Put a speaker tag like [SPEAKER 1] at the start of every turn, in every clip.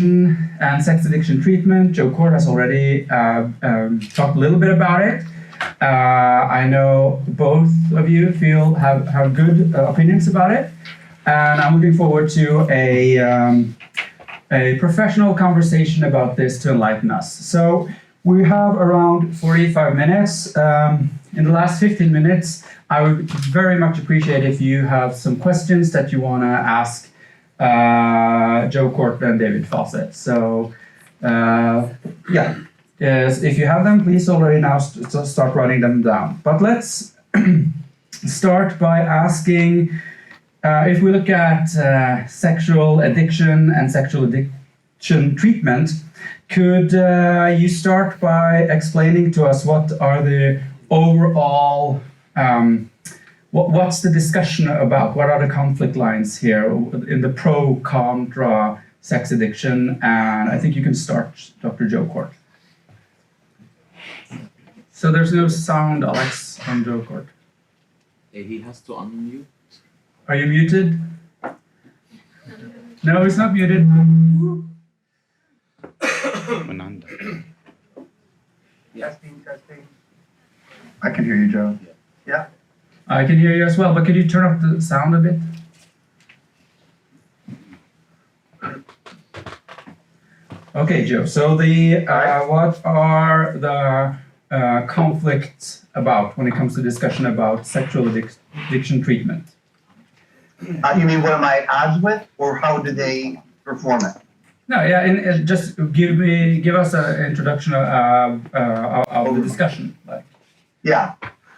[SPEAKER 1] and sex addiction treatment. Joe Kort has already talked a little bit about it. I know both of you have good opinions about it, and I'm looking forward to a professional conversation about this to enlighten us. So we have around 45 minutes. In the last 15 minutes, I would very much appreciate if you have some questions that you want to ask Joe Kort and David Fawcett. So, if you have them, please already now start writing them down. But let's start by asking, if we look at sexual addiction and sexual addiction treatment, could you start by explaining to us what are the overall, what's the discussion about? What are the conflict lines here in the pro-contra sex addiction? And I think you can start, Dr. Joe Kort. So there's no sound, Alex, on Joe Kort.
[SPEAKER 2] He has to unmute.
[SPEAKER 1] Are you muted? No, it's not muted.
[SPEAKER 3] Testing. I can hear you, Joe. Yeah.
[SPEAKER 1] I can hear you as well, but could you turn up the sound a bit? Okay, Joe. So what are the conflicts about when it comes to discussion about sexual addiction treatment?
[SPEAKER 3] You mean what am I at odds with, or how do they perform it?
[SPEAKER 1] No, yeah, and just give us an introduction of the discussion.
[SPEAKER 3] Yeah.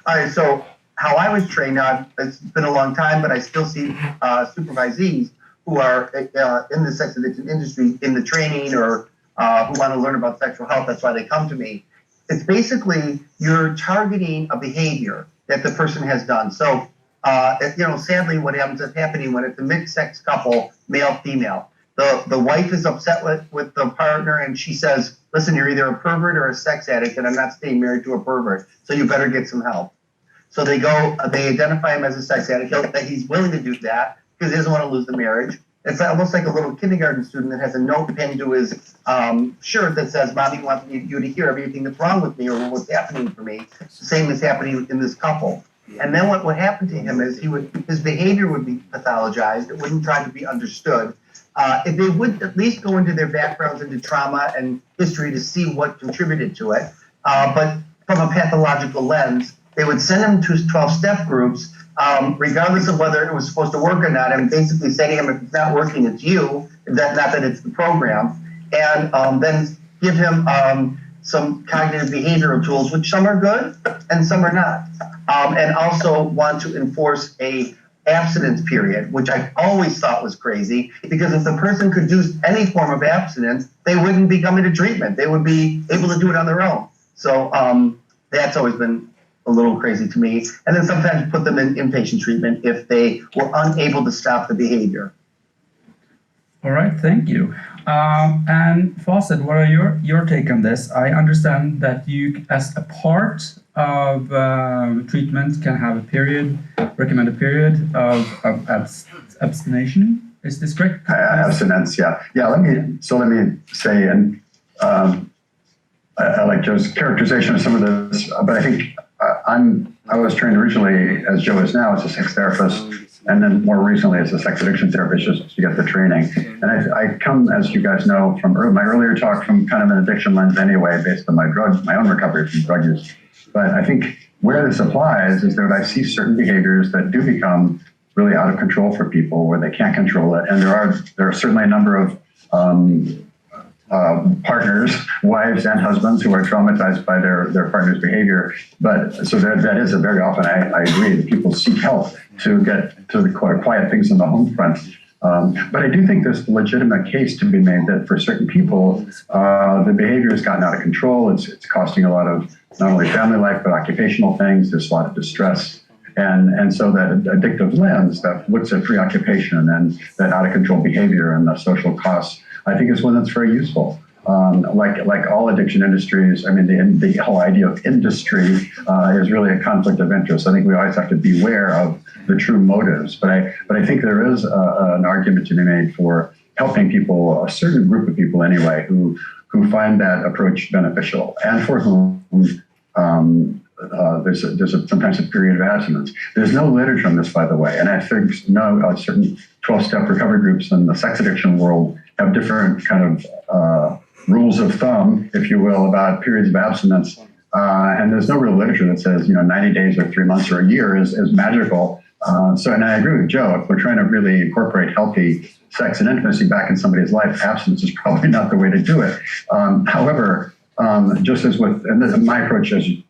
[SPEAKER 3] All right. So how I was trained, it's been a long time, but I still see supervisees who are in the sex addiction industry in the training or who want to learn about sexual health. That's why they come to me. It's basically you're targeting a behavior that the person has done. So, sadly, what ends up happening when it's a mixed sex couple, male, female, the wife is upset with the partner and she says, listen, you're either a pervert or a sex addict and I'm not staying married to a pervert, so you better get some help. So they identify him as a sex addict. He's willing to do that because he doesn't want to lose the marriage. It's almost like a little kindergarten student that has a note pinned to his shirt that says, Mommy wants you to hear everything that's wrong with me or what's happening for me. It's the same as happening in this couple. And then what happened to him is his behavior would be pathologized. It wouldn't try to be understood. If they would at least go into their backgrounds, into trauma and history to see what contributed to it. But from a pathological lens, they would send him to 12-step groups, regardless of whether it was supposed to work or not, and basically say to him, if it's not working, it's you, not that it's the program. And then give him some cognitive behavioral tools, which some are good and some are not. And also want to enforce a abstinence period, which I always thought was crazy, because if the person could do any form of abstinence, they wouldn't be coming to treatment. They would be able to do it on their own. So that's always been a little crazy to me. And then sometimes put them in inpatient treatment if they were unable to stop the behavior.
[SPEAKER 1] All right, thank you. And Fawcett, what are your take on this? I understand that you, as a part of treatment, can have a recommended period of abstination. Is this correct?
[SPEAKER 4] Abstinence, yeah. Let me say, and I like Joe's characterization of some of this, but I think I was trained originally, as Joe is now, as a sex therapist, and then more recently as a sex addiction therapist, just to get the training. And I come, as you guys know, from my earlier talk, from kind of an addiction lens anyway, based on my own recovery from drug use. But I think where this applies is that I see certain behaviors that do become really out of control for people, where they can't control it. And there are certainly a number of partners, wives and husbands, who are traumatized by their partner's behavior. But so that is very often, I agree, that people seek help to get to the quiet things in the home front. But I do think there's a legitimate case to be made that for certain people, the behavior has gotten out of control. It's costing a lot of not only family life, but occupational things. There's a lot of distress. And so that addictive lens that looks at preoccupation and that out of control behavior and the social costs, I think is one that's very useful. like all addiction industries, I mean, the whole idea of industry is really a conflict of interest. I think we always have to beware of the true motives. But I think there is an argument to be made for helping people, a certain group of people anyway, who find that approach beneficial, and for whom there's sometimes a period of abstinence. There's no literature on this, by the way, and I think certain 12-step recovery groups in the sex addiction world have different kind of rules of thumb, if you will, about periods of abstinence. And there's no real literature that says 90 days or 3 months or a year is magical. And I agree with Joe. If we're trying to really incorporate healthy sex and intimacy back in somebody's life, abstinence is probably not the way to do it. However, just as with, and my approach is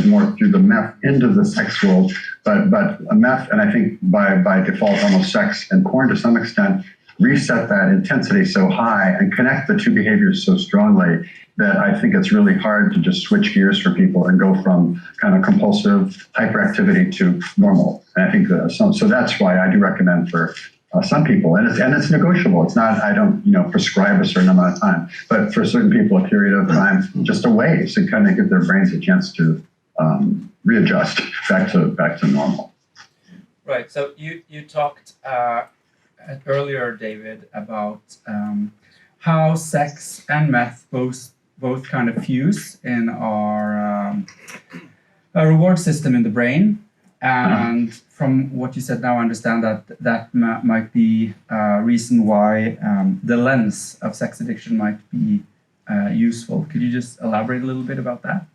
[SPEAKER 4] more through the meth into the sex world, but meth, and I think by default almost sex and porn to some extent, reset that intensity so high and connect the two behaviors so strongly that I think it's really hard to just switch gears for people and go from kind of compulsive hyperactivity to normal. And I think so that's why I do recommend for some people, and it's negotiable. It's not, I don't prescribe a certain amount of time, but for certain people a period of time, just a way to kind of give their brains a chance to readjust back to normal.
[SPEAKER 1] Right. So you talked earlier, David, about how sex and meth both kind of fuse in our reward system in the brain. And from what you said now, I understand that might be a reason why the lens of sex addiction might be useful. Could you just elaborate a little bit about that?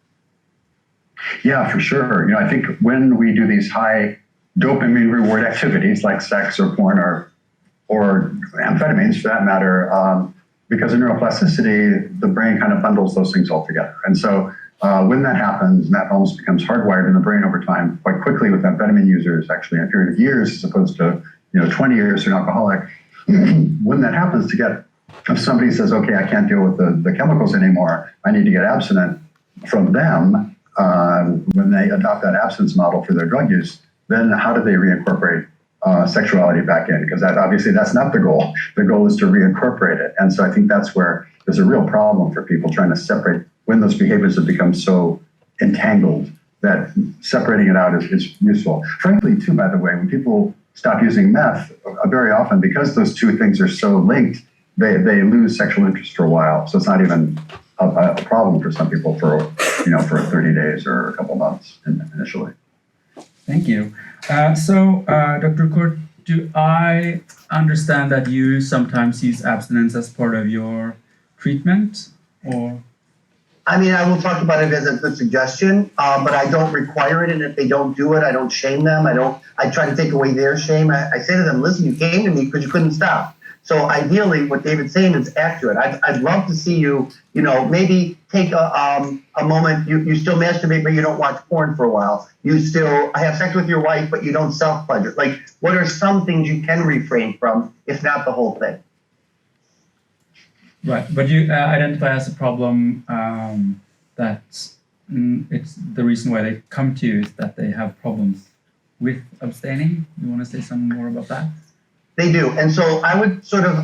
[SPEAKER 4] Yeah, for sure. I think when we do these high dopamine reward activities like sex or porn or amphetamines for that matter, because of neuroplasticity, the brain kind of bundles those things all together. And so when that happens, that almost becomes hardwired in the brain over time, quite quickly with amphetamine users, actually in a period of years, as opposed to 20 years for an alcoholic. When that happens, if somebody says, okay, I can't deal with the chemicals anymore, I need to get abstinent from them, when they adopt that abstinence model for their drug use, then how do they reincorporate sexuality back in? Because obviously that's not the goal. The goal is to reincorporate it. And so I think that's where there's a real problem for people trying to separate when those behaviors have become so entangled that separating it out is useful. Frankly, too, by the way, when people stop using meth, very often, because those two things are so linked, they lose sexual interest for a while. So it's not even a problem for some people for 30 days or a couple months initially.
[SPEAKER 1] Thank you. So, Dr. Kort, do I understand that you sometimes use abstinence as part of your treatment, or?
[SPEAKER 3] I mean, I will talk about it as a good suggestion, but I don't require it. And if they don't do it, I don't shame them. I try to take away their shame. I say to them, listen, you came to me because you couldn't stop. So ideally, what David's saying is accurate. I'd love to see you, maybe take a moment. You still masturbate, but you don't watch porn for a while. You still have sex with your wife, but you don't self-pleasure. Like, what are some things you can refrain from, if not the whole thing?
[SPEAKER 1] Right, but you identify as a problem that it's the reason why they come to you is that they have problems with abstaining. You want to say something more about that?
[SPEAKER 3] They do. And so I would sort of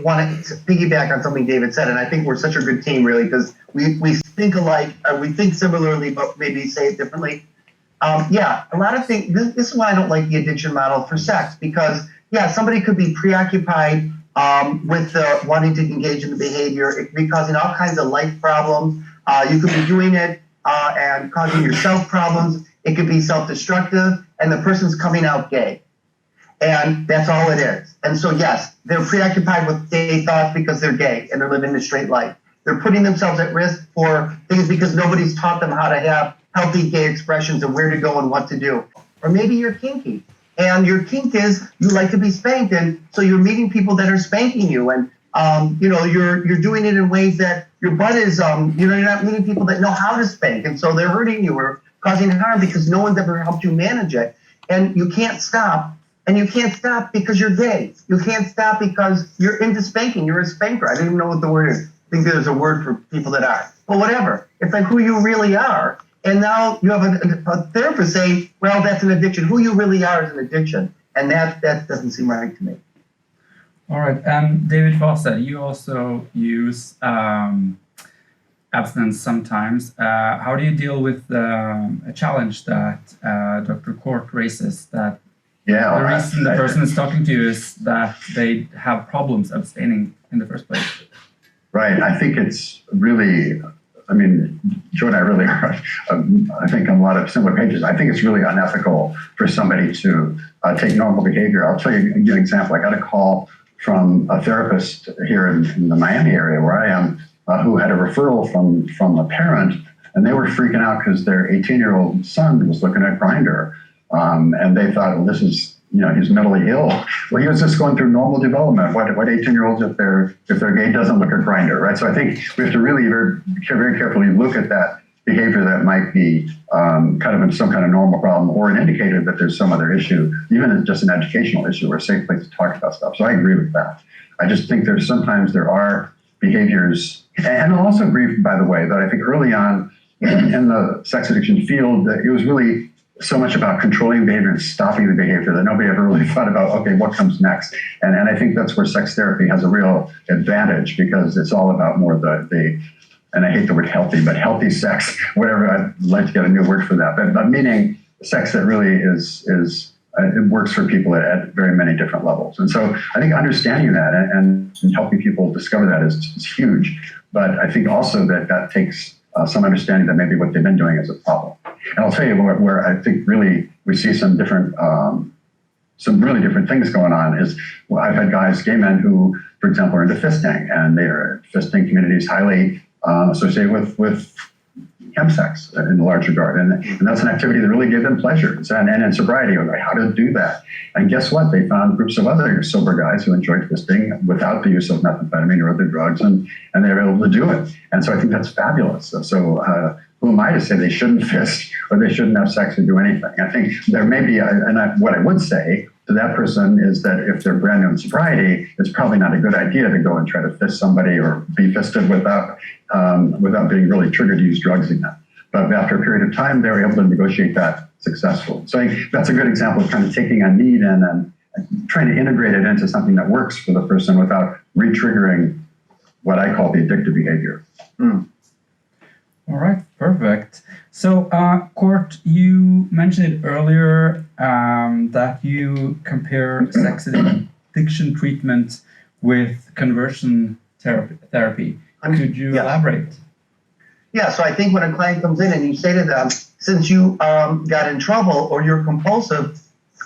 [SPEAKER 3] want to piggyback on something David said, and I think we're such a good team, really, because we think alike, we think similarly, but maybe say it differently. A lot of things, this is why I don't like the addiction model for sex, because, somebody could be preoccupied with wanting to engage in the behavior. It could be causing all kinds of life problems. You could be doing it and causing yourself problems. It could be self-destructive, and the person's coming out gay. And that's all it is. And so, yes, they're preoccupied with gay thoughts because they're gay and they're living a straight life. They're putting themselves at risk for things because nobody's taught them how to have healthy gay expressions and where to go and what to do. Or maybe you're kinky. And your kink is you like to be spanked, and so you're meeting people that are spanking you, and you're doing it in ways that your butt is you're not meeting people that know how to spank, and so they're hurting you or causing harm because no one's ever helped you manage it, and you can't stop, and you can't stop because you're gay. You can't stop because you're into spanking. You're a spanker. I don't even know what the word is. I think there's a word for people that are, but whatever. It's like who you really are. And now you have a therapist saying, well, that's an addiction. Who you really are is an addiction. And that doesn't seem right to me.
[SPEAKER 1] All right. David Fawcett, you also use abstinence sometimes. How do you deal with a challenge that Dr. Kort raises, that the reason the person is talking to you is that they have problems abstaining in the first place?
[SPEAKER 4] Right. I think it's really, I mean, Joe and I really are, I think, on a lot of similar pages. I think it's really unethical for somebody to take normal behavior. I'll tell you an example. I got a call from a therapist here in the Miami area where I am, who had a referral from a parent, and they were freaking out because their 18-year-old son was looking at Grindr, and they thought, well, this is, he's mentally ill. Well, he was just going through normal development. What 18-year-olds, if they're gay, doesn't look at Grindr, right? So I think we have to really very carefully look at that behavior that might be kind of some kind of normal problem or an indicator that there's some other issue, even just an educational issue or a safe place to talk about stuff. So I agree with that. I just think sometimes there are behaviors, and I'll also agree, by the way, that I think early on in the sex addiction field, that it was really so much about controlling behavior and stopping the behavior that nobody ever really thought about, okay, what comes next? And I think that's where sex therapy has a real advantage, because it's all about more the and I hate the word healthy, but healthy sex, whatever, I'd like to get a new word for that, but meaning sex that really is it works for people at very many different levels. And so I think understanding that and helping people discover that is huge. But I think also that takes some understanding that maybe what they've been doing is a problem. And I'll tell you where I think really we see some really different things going on is, well, I've had guys, gay men, who, for example, are into fisting, and their fisting community is highly associated with chemsex in a large regard. And that's an activity that really gave them pleasure. And in sobriety, how to do that. And guess what? They found groups of other sober guys who enjoyed fisting without the use of methamphetamine or other drugs, and they were able to do it. And so I think that's fabulous. So who am I to say they shouldn't fist or they shouldn't have sex or do anything? I think there may be, what I would say to that person is that if they're brand new in sobriety, it's probably not a good idea to go and try to fist somebody or be fisted without being really triggered to use drugs again. But after a period of time, they were able to negotiate that successfully. So I think that's a good example of kind of taking a need and trying to integrate it into something that works for the person without re-triggering what I call the addictive behavior.
[SPEAKER 1] All right, perfect. So, Kort, you mentioned it earlier that you compare sex addiction treatment with conversion therapy. Could you elaborate?
[SPEAKER 3] Yeah, so I think when a client comes in and you say to them, since you got in trouble or you're compulsive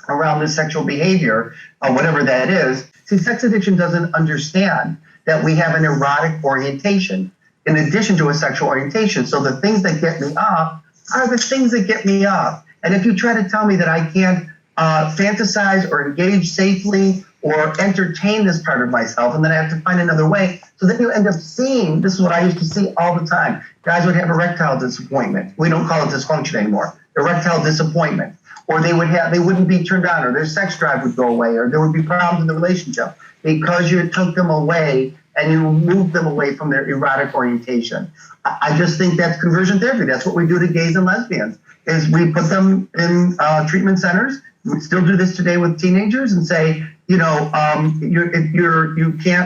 [SPEAKER 3] around this sexual behavior, whatever that is, see, sex addiction doesn't understand that we have an erotic orientation in addition to a sexual orientation. So the things that get me up are the things that get me up. And if you try to tell me that I can't fantasize or engage safely or entertain this part of myself, and then I have to find another way, so then you end up seeing, this is what I used to see all the time, guys would have erectile disappointment. We don't call it dysfunction anymore. Erectile disappointment. Or they wouldn't be turned on, or their sex drive would go away, or there would be problems in the relationship because you took them away and you moved them away from their erotic orientation. I just think that's conversion therapy. That's what we do to gays and lesbians, is we put them in treatment centers. We still do this today with teenagers and say, you can't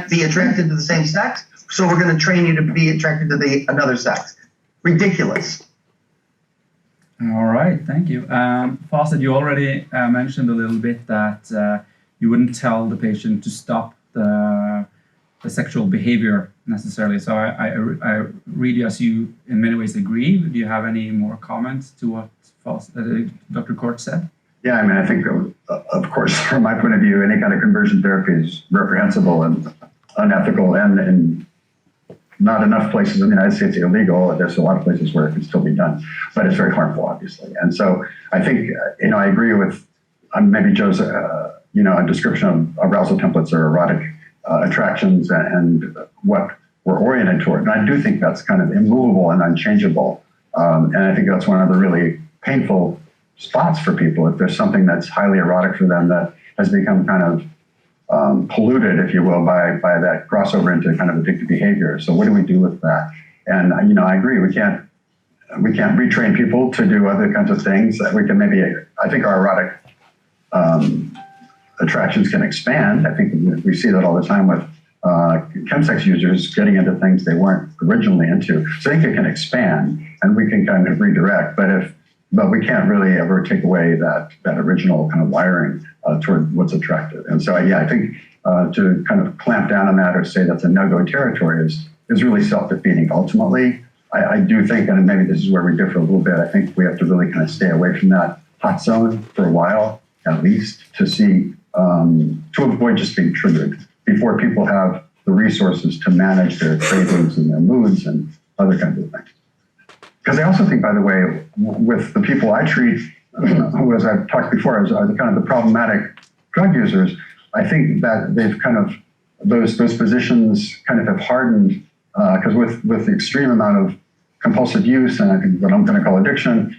[SPEAKER 3] be attracted to the same sex, so we're going to train you to be attracted to another sex. Ridiculous.
[SPEAKER 1] All right, thank you. Fawcett, you already mentioned a little bit that you wouldn't tell the patient to stop the sexual behavior necessarily. So I really, as you in many ways agree. Do you have any more comments to what Dr. Kort said?
[SPEAKER 4] Yeah, I mean, I think, of course, from my point of view, any kind of conversion therapy is reprehensible and unethical, and in not enough places in the United States illegal. There's a lot of places where it can still be done, but it's very harmful, obviously. And so I think, I agree with maybe Joe's, a description of arousal templates or erotic attractions and what we're oriented toward. And I do think that's kind of immovable and unchangeable. And I think that's one of the really painful spots for people. If there's something that's highly erotic for them that has become kind of polluted, if you will, by that crossover into kind of addictive behavior. So what do we do with that? And I agree. We can't retrain people to do other kinds of things. We can maybe, I think our erotic attractions can expand. I think we see that all the time with chemsex users getting into things they weren't originally into. So I think it can expand, and we can kind of redirect. But we can't really ever take away that original kind of wiring toward what's attractive. And so, I think to kind of clamp down on that or say that's a no-go territory is really self-defeating ultimately. I do think, and maybe this is where we differ a little bit, I think we have to really kind of stay away from that hot zone for a while, at least, to see, to avoid just being triggered before people have the resources to manage their cravings and their moods and other kinds of things. Because I also think, by the way, with the people I treat, who, as I've talked before, are the kind of the problematic drug users, I think that they've kind of, those positions kind of have hardened, because with the extreme amount of compulsive use and I think what I'm going to call addiction,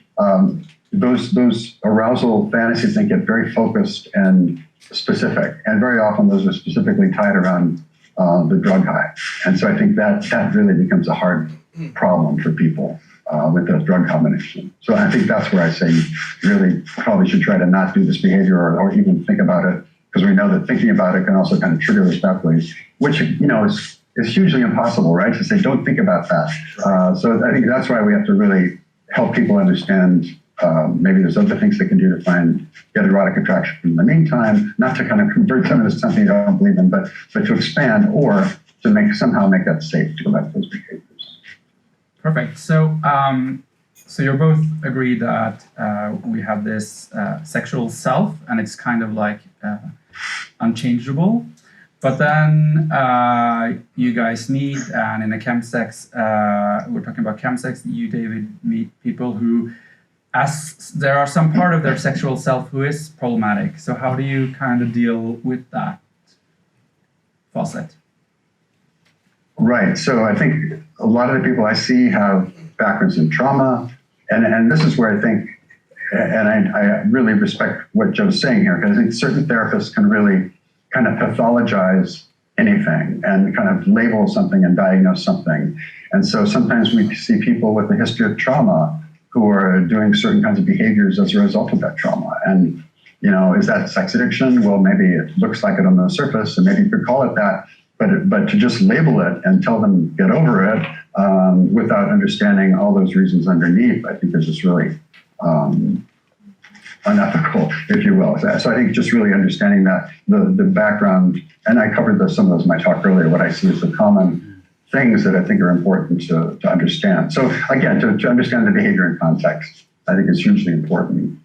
[SPEAKER 4] those arousal fantasies then get very focused and specific, and very often those are specifically tied around the drug high. And so I think that really becomes a hard problem for people with the drug combination. So I think that's where I say you really probably should try to not do this behavior or even think about it, because we know that thinking about it can also kind of trigger those pathways, which, is hugely impossible, right? To say, don't think about that. So I think that's why we have to really help people understand maybe there's other things they can do to get erotic attraction in the meantime, not to kind of convert them into something they don't believe in, but to expand or to somehow make that safe to go back to those behaviors.
[SPEAKER 1] Perfect. So, so you're both agree that we have this sexual self, and it's kind of like unchangeable. But then you guys meet, and in a chemsex, we're talking about chemsex. You, David, meet people who, as there are some part of their sexual self who is problematic. So how do you kind of deal with that, Fawcett?
[SPEAKER 4] Right. So I think a lot of the people I see have backgrounds in trauma, and this is where I think, and I really respect what Joe's saying here, because I think certain therapists can really kind of pathologize anything and kind of label something and diagnose something. And so sometimes we see people with a history of trauma who are doing certain kinds of behaviors as a result of that trauma. And, is that sex addiction? Well, maybe it looks like it on the surface, and maybe you could call it that, but to just label it and tell them get over it without understanding all those reasons underneath, I think is just really unethical, if you will. So I think just really understanding that the background, and I covered some of those in my talk earlier, what I see as the common things that I think are important to understand. So again, to understand the behavior in context, I think is hugely important.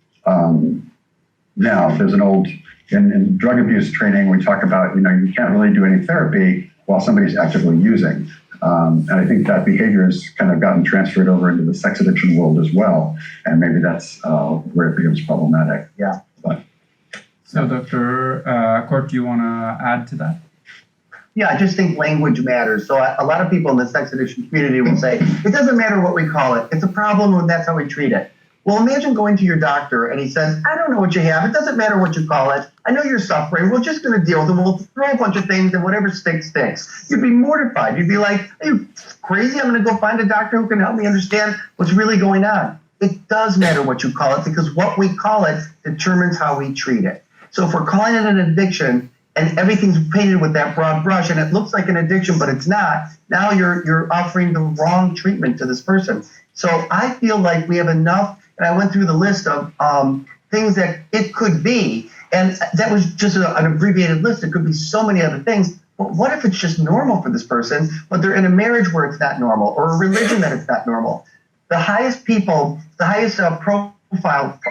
[SPEAKER 4] Now, there's an old, in drug abuse training, we talk about, you can't really do any therapy while somebody's actively using. And I think that behavior has kind of gotten transferred over into the sex addiction world as well. And maybe that's where it becomes problematic.
[SPEAKER 3] Yeah.
[SPEAKER 1] So Dr. Kort, do you want to add to that?
[SPEAKER 3] Yeah, I just think language matters. So a lot of people in the sex addiction community will say, it doesn't matter what we call it. It's a problem and that's how we treat it. Well, imagine going to your doctor and he says, I don't know what you have. It doesn't matter what you call it. I know you're suffering. We're just going to deal with it. We'll throw a bunch of things and whatever sticks, sticks. You'd be mortified. You'd be like, are you crazy? I'm going to go find a doctor who can help me understand what's really going on. It does matter what you call it, because what we call it determines how we treat it. So if we're calling it an addiction and everything's painted with that broad brush and it looks like an addiction, but it's not, now you're offering the wrong treatment to this person. So I feel like we have enough. And I went through the list of things that it could be. And that was just an abbreviated list. It could be so many other things. But what if it's just normal for this person, but they're in a marriage where it's not normal, or a religion that it's not normal? The highest profile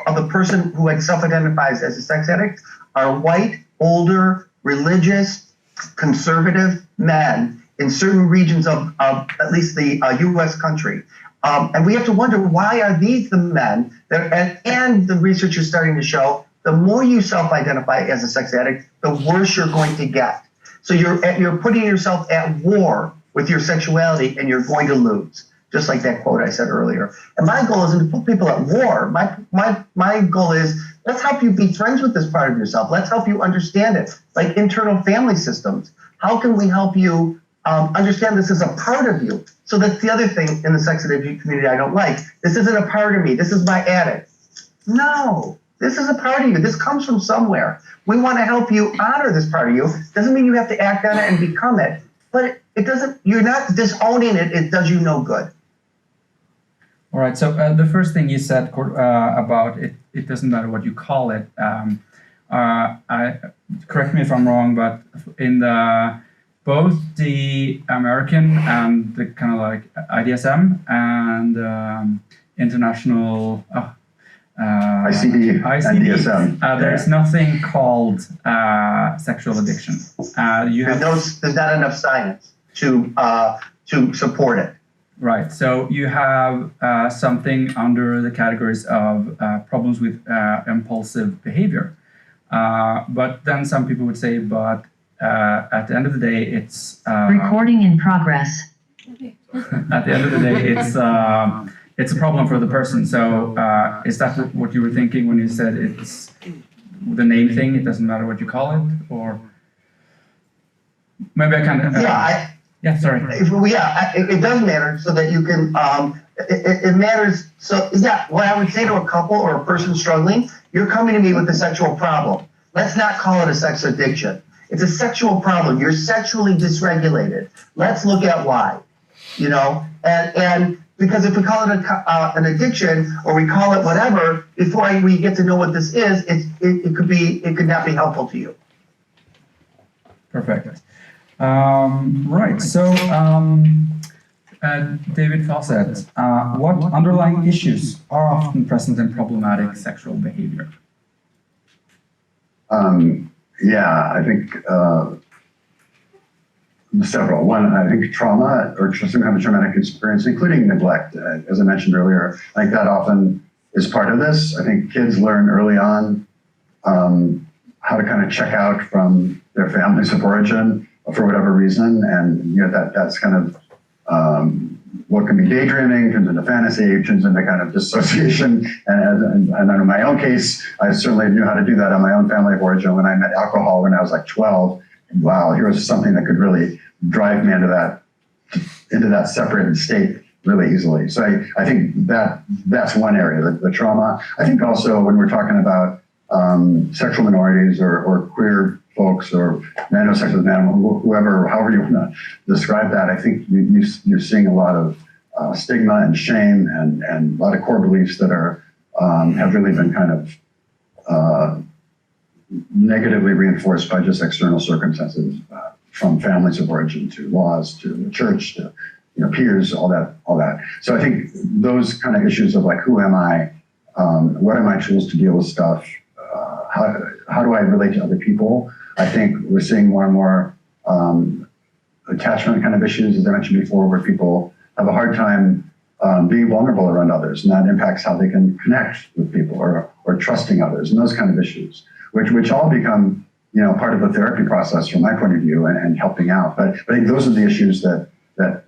[SPEAKER 3] of the person who self-identifies as a sex addict are white, older, religious, conservative men in certain regions of at least the U.S. country. And we have to wonder, why are these the men that, and the research is starting to show, the more you self-identify as a sex addict, the worse you're going to get. So you're putting yourself at war with your sexuality, and you're going to lose. Just like that quote I said earlier. And my goal isn't to put people at war. My goal is, let's help you be friends with this part of yourself. Let's help you understand it, like internal family systems. How can we help you understand this is a part of you? So that's the other thing in the sex addiction community I don't like. This isn't a part of me. This is my addict. No, This is a part of you. This comes from somewhere. We want to help you honor this part of you. Doesn't mean you have to act on it and become it, but it doesn't, you're not disowning it. It does you no good.
[SPEAKER 1] All right. So the first thing you said about it doesn't matter what you call it. Correct me if I'm wrong, but in both the American and the kind of like IDSM and international
[SPEAKER 4] ICD and DSM.
[SPEAKER 1] There's nothing called sexual addiction.
[SPEAKER 3] There's not enough science to support it.
[SPEAKER 1] Right. So you have something under the categories of problems with impulsive behavior. But then some people would say, but at the end of the day, it's
[SPEAKER 5] recording in progress.
[SPEAKER 1] At the end of the day, it's a problem for the person. So is that what you were thinking when you said it's the name thing? It doesn't matter what you call it, or maybe I can. Yeah, sorry.
[SPEAKER 3] It does matter, so that you can. It matters. So yeah, what I would say to a couple or a person struggling, you're coming to me with a sexual problem. Let's not call it a sex addiction. It's a sexual problem. You're sexually dysregulated. Let's look at why. You know, and because if we call it an addiction or we call it whatever, before we get to know what this is, it could not be helpful to you.
[SPEAKER 1] Perfect. Right. So, David Fawcett, what underlying issues are often present in problematic sexual behavior?
[SPEAKER 4] I think several. One, I think trauma or some kind of traumatic experience, including neglect. As I mentioned earlier, I think that often is part of this. I think kids learn early on how to kind of check out from their families of origin for whatever reason, and that's kind of what can be daydreaming turns into fantasy, turns into kind of dissociation. And in my own case, I certainly knew how to do that on my own family of origin when I met alcohol when I was like 12. Wow, here was something that could really drive me into that separated state really easily. So I think that's one area, the trauma. I think also when we're talking about sexual minorities or queer folks or man who sex with man, whoever, however you want to describe that, I think you're seeing a lot of stigma and shame and a lot of core beliefs that have really been kind of negatively reinforced by just external circumstances, from families of origin to laws to the church to peers, all that. So I think those kind of issues of like, who am I? What are my tools to deal with stuff? How do I relate to other people? I think we're seeing more and more attachment kind of issues, as I mentioned before, where people have a hard time being vulnerable around others, and that impacts how they can connect with people or trusting others, and those kind of issues, which all become part of the therapy process from my point of view and helping out. But I think those are the issues that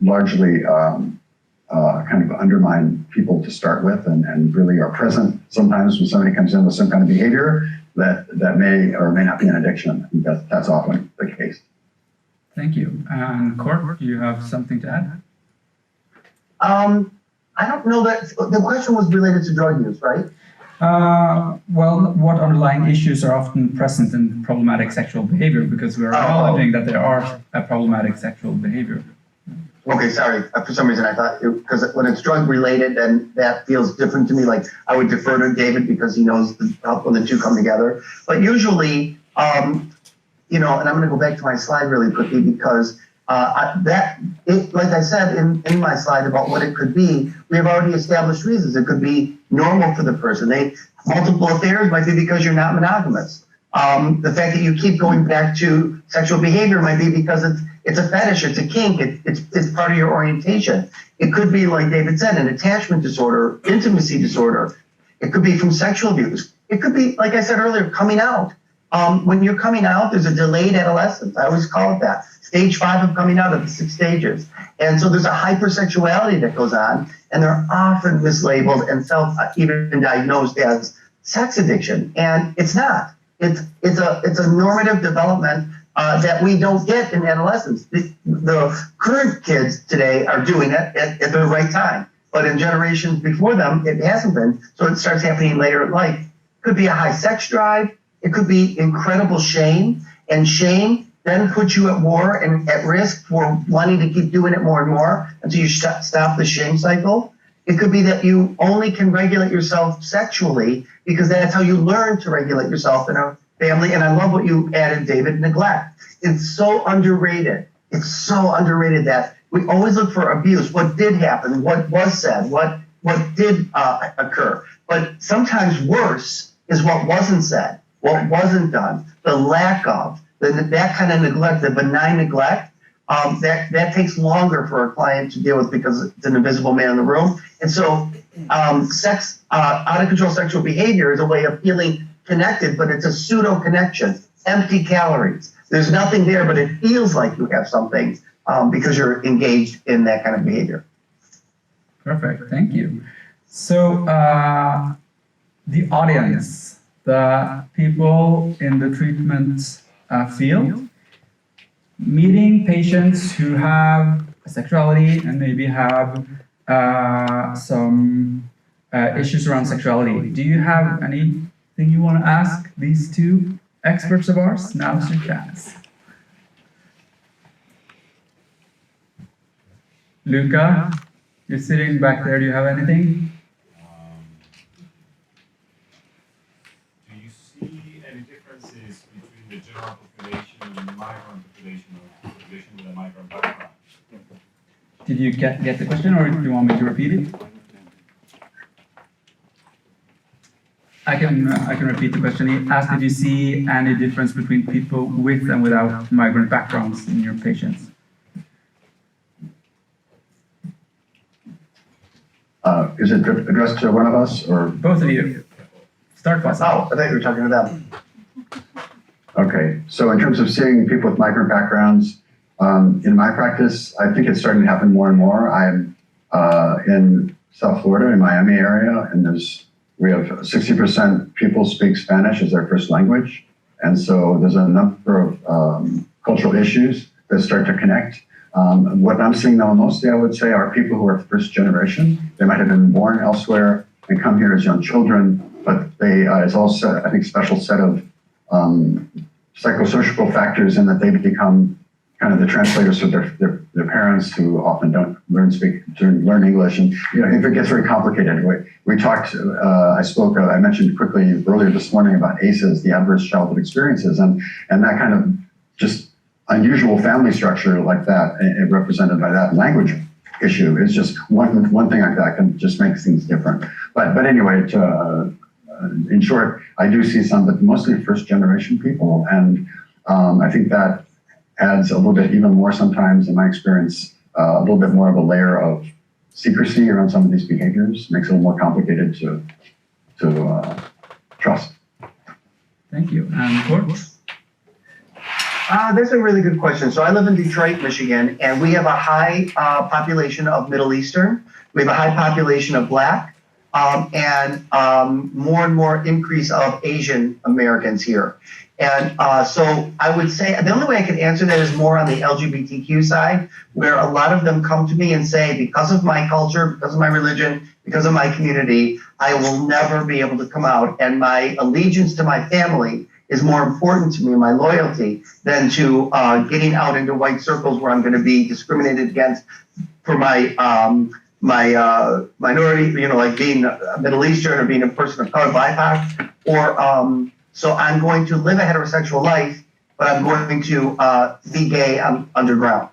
[SPEAKER 4] largely kind of undermine people to start with, and really are present sometimes when somebody comes in with some kind of behavior that may or may not be an addiction. I think that's often the case.
[SPEAKER 1] Thank you. And Kort, do you have something to add?
[SPEAKER 3] I don't know that the question was related to drug use, right?
[SPEAKER 1] Well, what underlying issues are often present in problematic sexual behavior? Because we're acknowledging that there are a problematic sexual behavior.
[SPEAKER 3] Okay, sorry. For some reason, I thought because when it's drug related, then that feels different to me. Like I would defer to David because he knows when the two come together. But usually, and I'm going to go back to my slide really quickly because like I said in my slide about what it could be, we have already established reasons. It could be normal for the person. Multiple affairs might be because you're not monogamous. The fact that you keep going back to sexual behavior might be because it's a fetish, it's a kink, it's part of your orientation. It could be, like David said, an attachment disorder, intimacy disorder. It could be from sexual abuse. It could be, like I said earlier, coming out. When you're coming out, there's a delayed adolescence. I always call it that. Stage 5 of coming out of the 6 stages. And so there's a hypersexuality that goes on, and they're often mislabeled and even diagnosed as sex addiction. And it's not. It's a normative development that we don't get in adolescence. The current kids today are doing it at the right time. But in generations before them, it hasn't been. So it starts happening later in life could be a high sex drive. It could be incredible shame, and shame then puts you at war and at risk for wanting to keep doing it more and more until you stop the shame cycle. It could be that you only can regulate yourself sexually because that's how you learn to regulate yourself in a family. And I love what you added, David, neglect. It's so underrated. It's so underrated that we always look for abuse. What did happen? What was said? What did occur? But sometimes worse is what wasn't said, what wasn't done, the lack of, that kind of neglect, the benign neglect. That takes longer for a client to deal with because it's an invisible man in the room. And so out of control sexual behavior is a way of feeling connected, but it's a pseudo connection, empty calories. There's nothing there, but it feels like you have something because you're engaged in that kind of behavior.
[SPEAKER 1] Perfect, thank you. So the audience, the people in the treatment field, meeting patients who have a sexuality and maybe have some issues around sexuality. Do you have anything you want to ask these two experts of ours? Now's your chance. Luca, you're sitting back there. Do you have anything?
[SPEAKER 6] Do you see any differences between the general population and the migrant population or population with a migrant background?
[SPEAKER 1] Did you get the question, or do you want me to repeat it? I can repeat the question. He asked if you see any difference between people with and without migrant backgrounds in your patients.
[SPEAKER 4] Is it addressed to one of us or?
[SPEAKER 1] Both of you. Start, Fawcett.
[SPEAKER 3] Oh, I thought you were talking to them.
[SPEAKER 4] Okay, so in terms of seeing people with migrant backgrounds, in my practice, I think it's starting to happen more and more. I'm in South Florida, in Miami area, and we have 60% people speak Spanish as their first language. And so there's a number of cultural issues that start to connect. What I'm seeing now mostly, I would say, are people who are first generation. They might have been born elsewhere and come here as young children, but it's also, I think, a special set of psychosocial factors in that they become kind of the translators for their parents, who often don't learn English. And if it gets very complicated, we talked, I mentioned quickly earlier this morning about ACEs, the adverse childhood experiences, and that kind of just unusual family structure like that, represented by that language issue, is just one thing like that can just make things different. But anyway, in short, I do see some, but mostly first generation people, and I think that adds a little bit, even more sometimes in my experience, a little bit more of a layer of secrecy around some of these behaviors, makes it a little more complicated to trust.
[SPEAKER 1] Thank you. And Kort?
[SPEAKER 3] That's a really good question. So I live in Detroit, Michigan, and we have a high population of Middle Eastern. We have a high population of Black, and more and more increase of Asian Americans here. And so I would say the only way I could answer that is more on the LGBTQ side, where a lot of them come to me and say, because of my culture, because of my religion, because of my community, I will never be able to come out. And my allegiance to my family is more important to me, my loyalty, than to getting out into white circles where I'm going to be discriminated against for my minority, like being a Middle Eastern or being a person of color, BIPOC, or so I'm going to live a heterosexual life, but I'm going to be gay underground.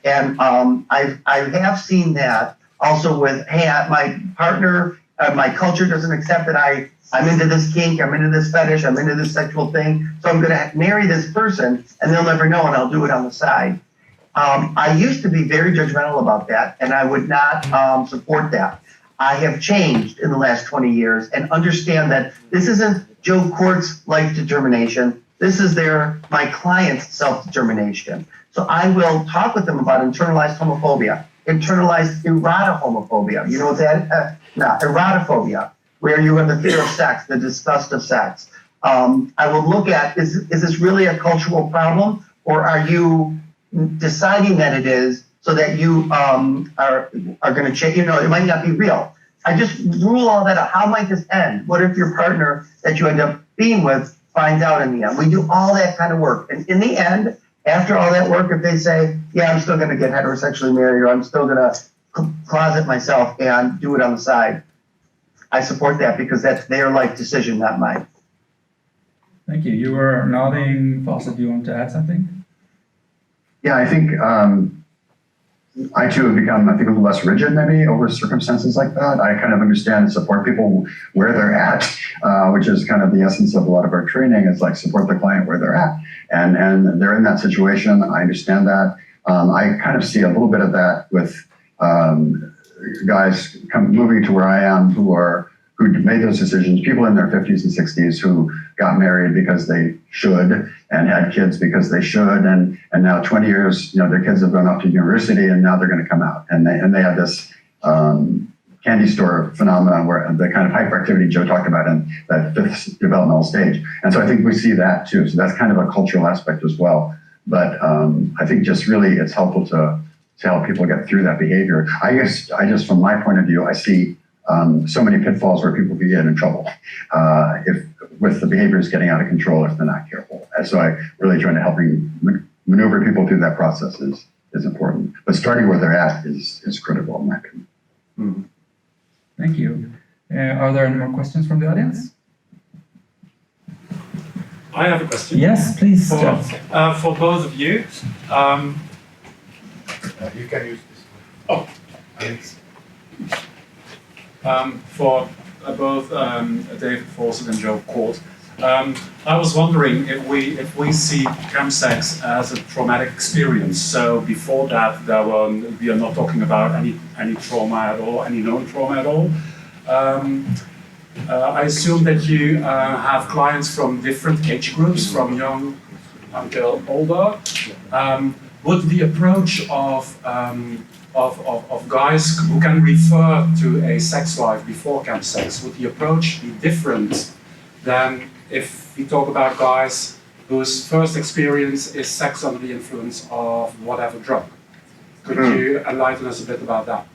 [SPEAKER 3] And I have seen that also with, hey, my partner, my culture doesn't accept that I'm into this kink, I'm into this fetish, I'm into this sexual thing, so I'm going to marry this person, and they'll never know, and I'll do it on the side. I used to be very judgmental about that, and I would not support that. I have changed in the last 20 years and understand that this isn't Joe Kort's life determination. This is my client's self-determination. So I will talk with them about internalized homophobia, internalized erotohomophobia. You know what that is? Erotophobia, where you have the fear of sex, the disgust of sex. I will look at, is this really a cultural problem, or are you deciding that it is so that you are going to change? It might not be real. I just rule all that out. How might this end? What if your partner that you end up being with finds out in the end? We do all that kind of work. And in the end, after all that work, if they say, yeah, I'm still going to get heterosexually married, or I'm still going to closet myself and do it on the side, I support that because that's their life decision, not mine.
[SPEAKER 1] Thank you. You were nodding. Fawcett, do you want to add something?
[SPEAKER 4] Yeah, I think I too have become, I think, a little less rigid maybe over circumstances like that. I kind of understand and support people where they're at, which is kind of the essence of a lot of our training is like support the client where they're at. And they're in that situation. I understand that. I kind of see a little bit of that with guys moving to where I am who made those decisions, people in their 50s and 60s who got married because they should and had kids because they should, and now 20 years, their kids have gone off to university and now they're going to come out, and they have this candy store phenomenon where the kind of hyperactivity Joe talked about in that fifth developmental stage. And so I think we see that too. So that's kind of a cultural aspect as well. But I think just really it's helpful to help people get through that behavior. I just from my point of view, I see so many pitfalls where people can get in trouble if with the behaviors getting out of control if they're not careful. And so I really trying to helping maneuver people through that process is important. But starting where they're at is critical in my opinion.
[SPEAKER 1] Mm-hmm. Thank you. Are there any more questions from the audience?
[SPEAKER 6] I have a question.
[SPEAKER 1] Yes, please.
[SPEAKER 6] For both of you. You can use this one. Oh, thanks. For both David Fawcett and Joe Kort. I was wondering if we see chemsex as a traumatic experience. So before that, we are not talking about any trauma at all, any known trauma at all. I assume that you have clients from different age groups, from young until older. Would the approach of guys who can refer to a sex life before chemsex, would the approach be different than if we talk about guys whose first experience is sex under the influence of whatever drug? Could you enlighten us a bit about that?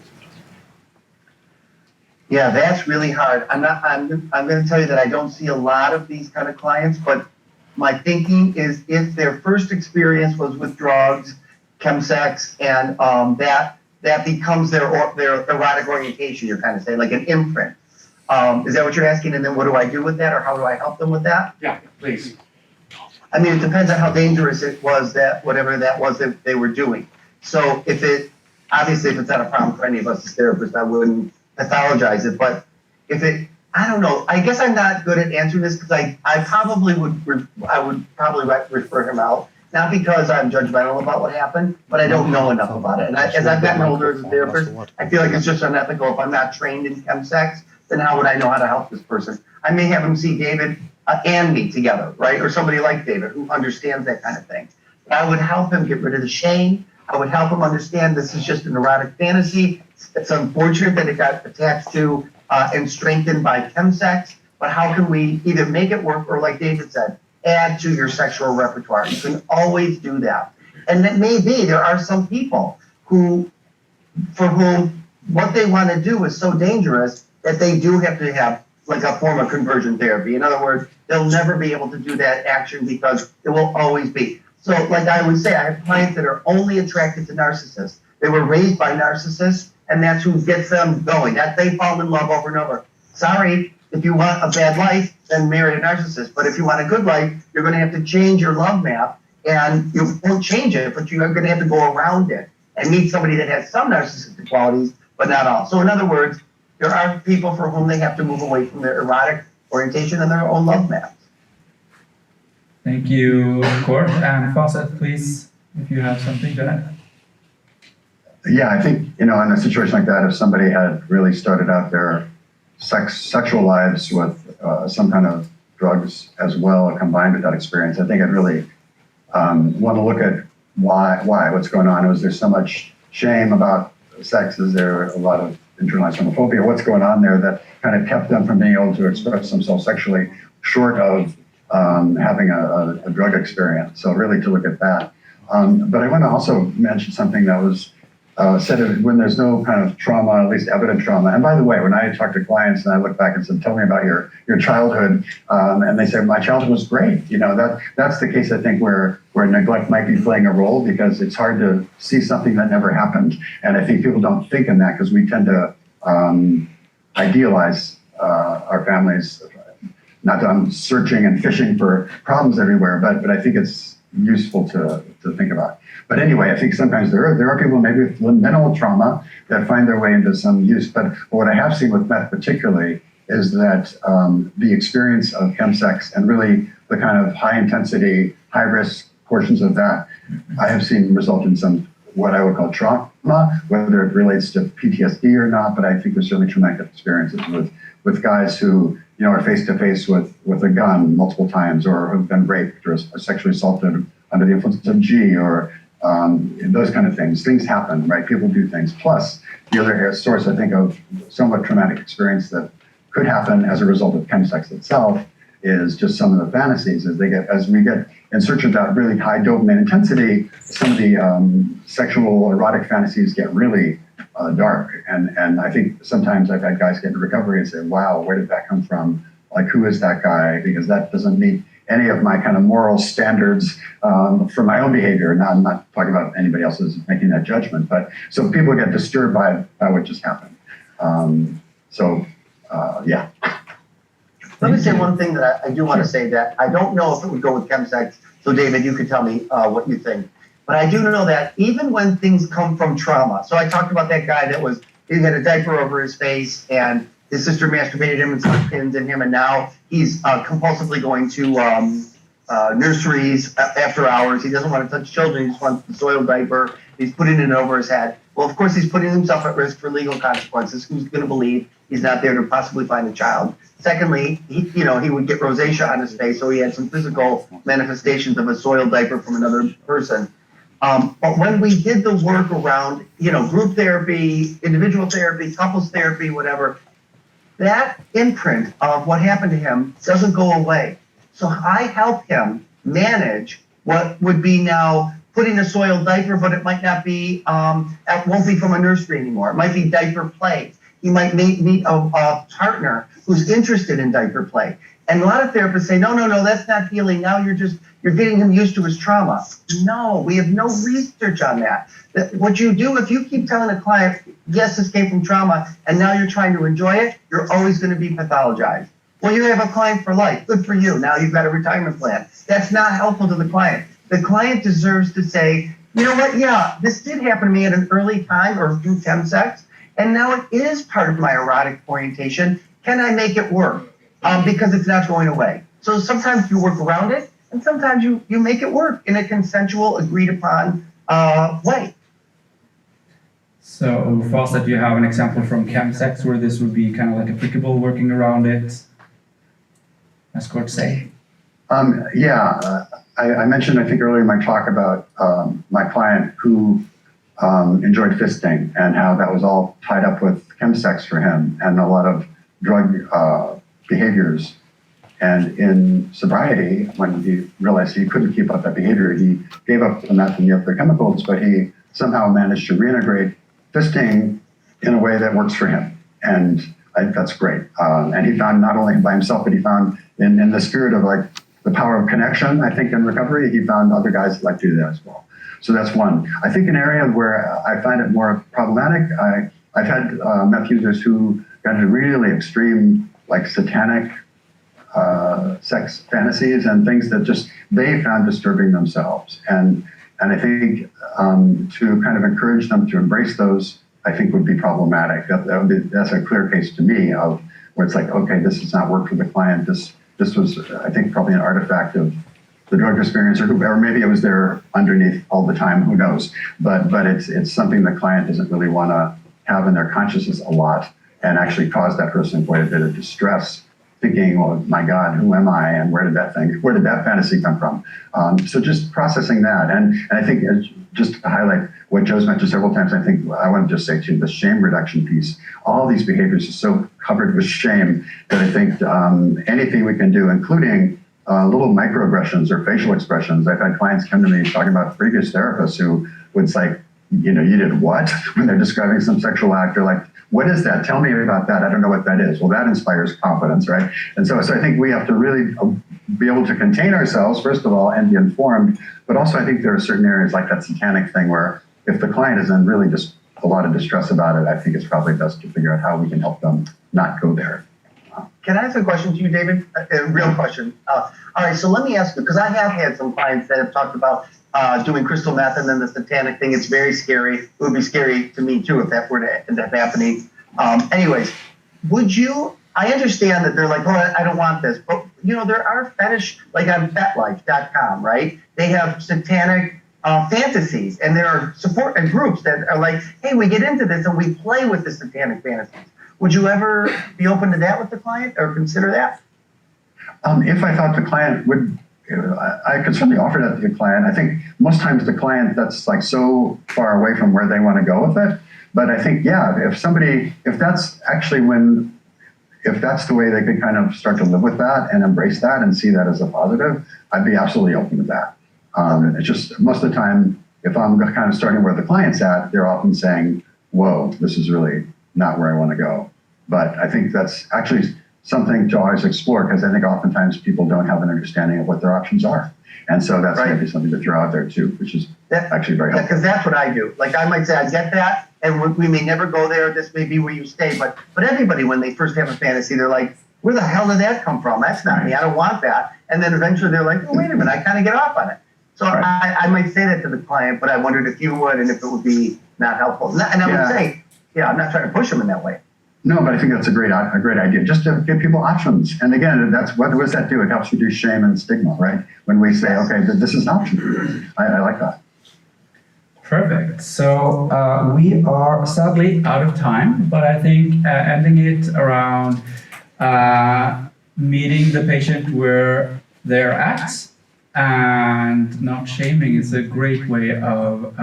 [SPEAKER 3] Yeah, that's really hard. I'm going to tell you that I don't see a lot of these kind of clients, but my thinking is if their first experience was with drugs, chemsex, and that becomes their erotic orientation, you're kind of saying, like an imprint. Is that what you're asking? And then what do I do with that, or how do I help them with that?
[SPEAKER 6] Yeah, please.
[SPEAKER 3] I mean, it depends on how dangerous it was, that whatever that was that they were doing. So obviously if it's not a problem for any of us as therapists, I wouldn't pathologize it. But if I don't know, I guess I'm not good at answering this because I probably would refer him out. Not because I'm judgmental about what happened, but I don't know enough about it. And as I've gotten older as a therapist, I feel like it's just unethical. If I'm not trained in chemsex, then how would I know how to help this person? I may have him see David and me together, right? Or somebody like David who understands that kind of thing. But I would help him get rid of the shame. I would help him understand this is just an erotic fantasy. It's unfortunate that it got attached to and strengthened by chemsex, but how can we either make it work or, like David said, add to your sexual repertoire? You can always do that. And it may be there are some people for whom what they want to do is so dangerous that they do have to have like a form of conversion therapy. In other words, they'll never be able to do that action because it will always be. So like I would say, I have clients that are only attracted to narcissists. They were raised by narcissists, and that's who gets them going. That they fall in love over and over. Sorry, if you want a bad life, then marry a narcissist. But if you want a good life, you're going to have to change your love map, and you won't change it, but you're going to have to go around it and meet somebody that has some narcissistic qualities, but not all. So in other words, there are people for whom they have to move away from their erotic orientation and their own love maps.
[SPEAKER 1] Thank you, Kort. And Fawcett, please, if you have something to add.
[SPEAKER 4] Yeah, I think, in a situation like that, if somebody had really started out their sexual lives with some kind of drugs as well, combined with that experience, I think I'd really want to look at what's going on. Was there so much shame about sex? Is there a lot of internalized homophobia? What's going on there that kind of kept them from being able to express themselves sexually, short of having a drug experience? So really to look at that. But I want to also mention something that was said when there's no kind of trauma, at least evident trauma. And by the way, when I talk to clients and I look back and say, tell me about your childhood, and they say, my childhood was great. That's the case, I think, where neglect might be playing a role, because it's hard to see something that never happened. And I think people don't think in that, because we tend to idealize our families. Not that I'm searching and fishing for problems everywhere, but I think it's useful to think about. But anyway, I think sometimes there are people maybe with minimal trauma that find their way into some use. But what I have seen with meth particularly is that the experience of chemsex and really the kind of high intensity, high risk portions of that, I have seen result in some what I would call trauma, whether it relates to PTSD or not. But I think there's certainly traumatic experiences with guys who are face to face with a gun multiple times, or have been raped or sexually assaulted under the influence of G, or those kind of things. Things happen, right? People do things. Plus, the other source, I think, of somewhat traumatic experience that could happen as a result of chemsex itself is just some of the fantasies as we get in search of that really high dopamine intensity. Some of the sexual erotic fantasies get really dark, and I think sometimes I've had guys get into recovery and say, wow, where did that come from? Like, who is that guy? Because that doesn't meet any of my kind of moral standards for my own behavior. Now, I'm not talking about anybody else's making that judgment, but so people get disturbed by what just happened. Yeah.
[SPEAKER 3] Let me say one thing that I do want to say, that I don't know if it would go with chemsex. So David, you could tell me what you think. But I do know that even when things come from trauma, so I talked about that guy that he had a diaper over his face and his sister masturbated him and stuck pins in him, and now he's compulsively going to nurseries after hours. He doesn't want to touch children. He just wants the soiled diaper. He's putting it over his head. Well, of course, he's putting himself at risk for legal consequences. Who's going to believe he's not there to possibly find a child? Secondly, he would get rosacea on his face, so he had some physical manifestations of a soiled diaper from another person. But when we did the work around, group therapy, individual therapy, couples therapy, whatever, that imprint of what happened to him doesn't go away. So I help him manage what would be now putting a soiled diaper, but it might not be, it won't be from a nursery anymore. It might be diaper play. He might meet a partner who's interested in diaper play. And a lot of therapists say, no, that's not healing. Now you're getting him used to his trauma. No, we have no research on that. What you do, if you keep telling a client, yes, this came from trauma, and now you're trying to enjoy it, you're always going to be pathologized. Well, you have a client for life. Good for you. Now you've got a retirement plan. That's not helpful to the client. The client deserves to say, you know what, yeah, this did happen to me at an early time or through chemsex, and now it is part of my erotic orientation. Can I make it work? Because it's not going away. So sometimes you work around it, and sometimes you make it work in a consensual, agreed upon way.
[SPEAKER 1] So, Fawcett, do you have an example from chemsex where this would be kind of like applicable, working around it, as Kort say?
[SPEAKER 4] I mentioned, I think earlier in my talk about my client who enjoyed fisting and how that was all tied up with chemsex for him and a lot of drug behaviors. And in sobriety, when he realized he couldn't keep up that behavior, he gave up the meth and the other chemicals, but he somehow managed to reintegrate fisting in a way that works for him. And that's great. And he found not only by himself, but he found in the spirit of like the power of connection, I think in recovery, he found other guys that like to do that as well. So that's one. I think an area where I find it more problematic, I've had meth users who got into really extreme, like satanic sex fantasies and things that just they found disturbing themselves. And I think to kind of encourage them to embrace those, I think would be problematic. That's a clear case to me of where it's like, okay, this does not work for the client. This was, I think, probably an artifact of the drug experience, or maybe it was there underneath all the time. Who knows? But it's something the client doesn't really want to have in their consciousness a lot, and actually cause that person quite a bit of distress, thinking, well, my God, who am I, and where did that fantasy come from? So just processing that, and I think just to highlight what Joe's mentioned several times, I think I want to just say too, the shame reduction piece. All these behaviors are so covered with shame that I think anything we can do, including little microaggressions or facial expressions. I've had clients come to me talking about previous therapists who would like you know, you did what? When they're describing some sexual act, they're like, what is that? Tell me about that. I don't know what that is. Well, that inspires confidence, right? And so I think we have to really be able to contain ourselves, first of all, and be informed. But also, I think there are certain areas like that satanic thing where if the client is in really just a lot of distress about it, I think it's probably best to figure out how we can help them not go there.
[SPEAKER 3] Can I ask a question to you, David? A real question. All right, so let me ask you, because I have had some clients that have talked about doing crystal meth and then the satanic thing. It's very scary. It would be scary to me, too, if that were to end up happening. Anyways, would you, I understand that they're like, oh, I don't want this. But, you know, there are fetish, like on FetLife.com, right? They have satanic fantasies, and there are support and groups that are like, hey, we get into this and we play with the satanic fantasies. Would you ever be open to that with the client or consider that?
[SPEAKER 4] If I thought the client would, I could certainly offer that to the client. I think most times the client, that's like so far away from where they want to go with it. But I think, yeah, if that's actually if that's the way they could kind of start to live with that and embrace that and see that as a positive, I'd be absolutely open to that. It's just most of the time, if I'm kind of starting where the client's at, they're often saying, whoa, this is really not where I want to go. But I think that's actually something to always explore, because I think oftentimes people don't have an understanding of what their options are. And so that's maybe something to throw out there too, which is actually very helpful.
[SPEAKER 3] Because that's what I do. Like I might say, I get that, and we may never go there. This may be where you stay. But everybody, when they first have a fantasy, they're like, where the hell did that come from? That's not me. I don't want that. And then eventually they're like, oh, wait a minute, I kind of get off on it. So I might say that to the client, but I wondered if you would and if it would be not helpful. And I would say, I'm not trying to push them in that way.
[SPEAKER 4] No, but I think that's a great idea, just to give people options. And again, that's what does that do? It helps reduce shame and stigma, right? When we say, okay, this is an option. I like that.
[SPEAKER 1] Perfect. So we are sadly out of time, but I think ending it around meeting the patient where they're at and not shaming is a great way of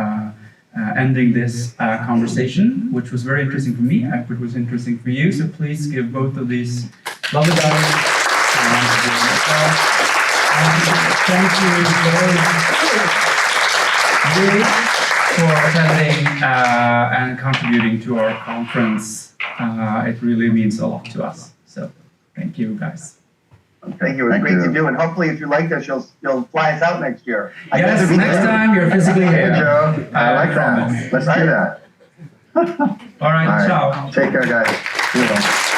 [SPEAKER 1] ending this conversation, which was very interesting for me. I hope it was interesting for you. So please give both of these lovely guys a round of applause. Thank you very much for attending and contributing to our conference. It really means a lot to us. So thank you, guys.
[SPEAKER 3] Thank you. It was great to do. And hopefully, if you like this, you'll fly us out next year.
[SPEAKER 1] Yes, next time you're physically here.
[SPEAKER 4] Joe, I like that. Let's do that.
[SPEAKER 1] All right, ciao.
[SPEAKER 4] Take care, guys.